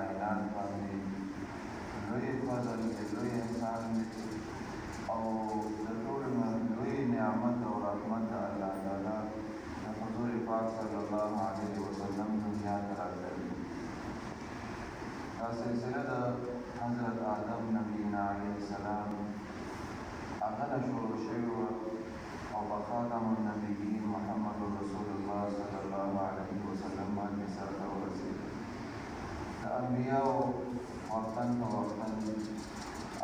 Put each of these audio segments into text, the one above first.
کائنات باندې لوی فضل دی، لوی احسان دی او د ټولو نه لوی نعمت او رحمت د الله تعالی د حضور پاک صلی الله علیه وسلم دنیا ته راغلی. دا سلسله د حضرت آدم نبینا علیه السلام هغه نه شروع شوې وه او په خاتم النبیین محمد رسول الله صلی الله علیه وسلم باندې سرته ورسېده. د انبیاو وختن په وختن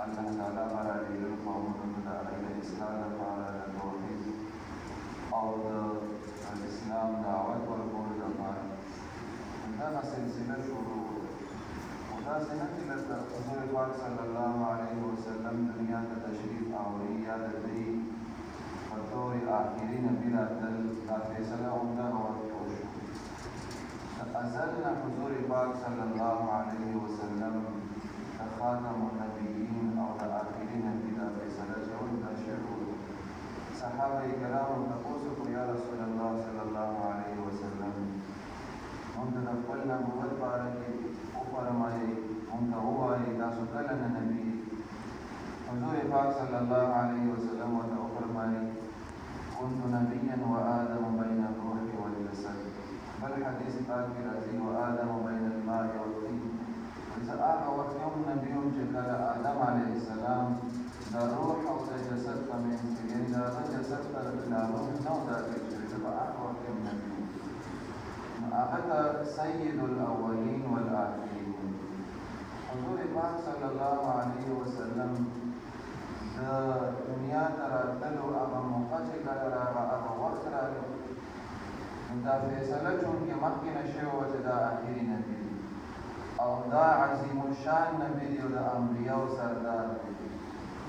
الله تعالی برالېږل قومونو ته د هغوی د اصلاح لپاره د توحید او د اسلام دعوت ورکولو لپاره دغه سلسله شروع وه. خو داسې نه چې لکه حضور پاک صلی الله علیه وسلم دنیا ته تشریف راوړي یا د دوی په طور آخري نبي راتلل، دا فیصله همدغه وخت وشو. د ازل نه حضور پاک صلی الله علیه وسلم د خاتم النبیین او د آخري نبي دا فیصله چې همدا شوې وه. صحابه کرامو تپوس وکړو یا رسول الله صلی الله علیه وسلم موږ ته د خپل نبوت باره کې وفرمایئ، موږ ته ووایئ تاسو کله نه نبي. حضور پاک صلی الله علیه وسلم ورته وفرمایئ كنت نبيا وآدم بين الروح والجسد. بل حدیث پاک کې راځي وآدم بين الماء والطين. زه هغه وخت یم نبي یم چې کله آدم علیه السلام د روح او د جسد په منځ کې یعنې د هغه جسد ته لا روح نه و داخل شوي، زه په هغه وخت یم نبي یم. نو هغه ته سید الاولین والآخرین. حضور پاک صلی الله علیه وسلم د دنیا ته راتللو هغه موقع چې کله راغله هغه وخت راغی، نو دا فیصله چونکې مخکې نه شوې وه چې دا آخري نبي دی او دا عظیم الشان نبي دی او د انبیاو سردار دی.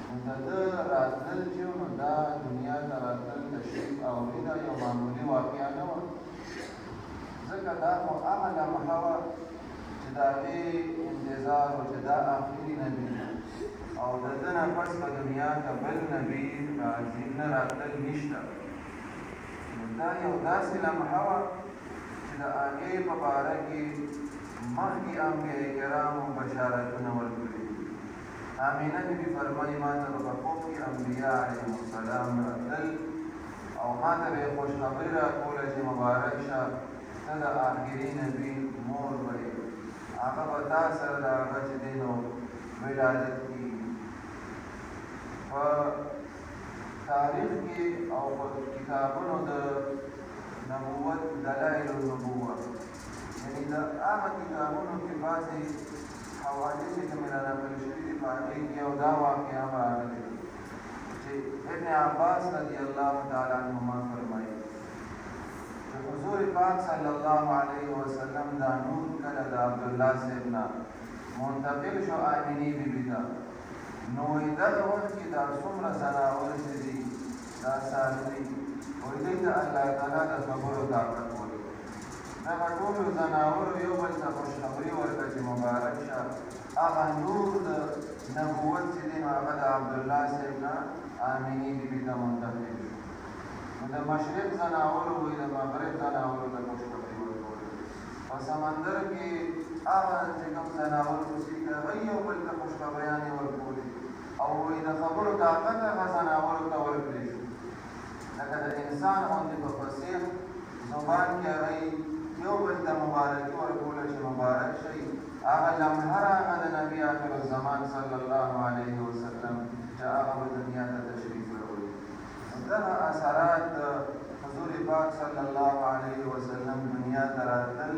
نو د ده راتلل چې نو دا دنیا ته راتلل تشریف اوري دا یو معمولي واقعه نه وه، ځکه دا خو هغه لمحه وه چې د هغې انتظار و چې دا آخري نبي دی او د ده نه پس په دنیا ته بل نبي راځي نه راتلل نشته. نو دا یو داسې لمحه وه چې د هغې په باره کې مخکې انبیاء کرامو بشارتونه ورکړي. آمینه بیبي فرمایي ما ته به په خوب کې انبیاء علیهم السلام راتلل او ما ته به یې خوشخبري راکوله چې مبارک شه ته د آخري نبي مور به یې، هغه به تا سره د هغه چې دی نو ولادت کېږي. په تاریخ کې او په کتابونو د نبوت دلایل النبوه یعنې د هغه کتابونو کې بعضې حوادث چې کومې رانقل شوي دي په هغې کې یو دا واقعه هم راغلې ده چې ابن عباس رضی الله تعالی عنهما فرمایي چې حضور پاک صلی الله علیه وسلم دا نور کله د عبدالله صاحب نه منتقل شو آمینې بیبي ته، نو وایي دغه وخت کې دا څومره ځناور چې دي دا څاروي وایي دوی ته الله تعالی د خبرو طاقت ورکړ. دغه ټولو ځناورو یو بل ته خوشخبري ورکړه چې مبارک شه هغه نور د نبوت چې دی نو هغه د عبدالله صاحب نه آمینې بیبي ته منتقل شو. نو د مشرق ځناورو وایي د مغرب ځناورو ته خوشخبري ورکوله. په سمندر کې هغه چې کوم ځناور اوسېږي هغوی یو بل ته خوشخبریانې ورکولې او وایي د خبرو طاقت هغه ځناورو ته ورکړی شو. لکه د انسان غوندې په فصیح زبان کې هغوی یو بل ته مبارکي ورکوله چې مبارک شئ. هغه لمحه راغله د نبي آخر الزمان صلی الله علیه وسلم چې هغه به دنیا ته تشریف راوړي. دغه اثرات د حضور پاک صلی الله علیه وسلم دنیا ته راتلل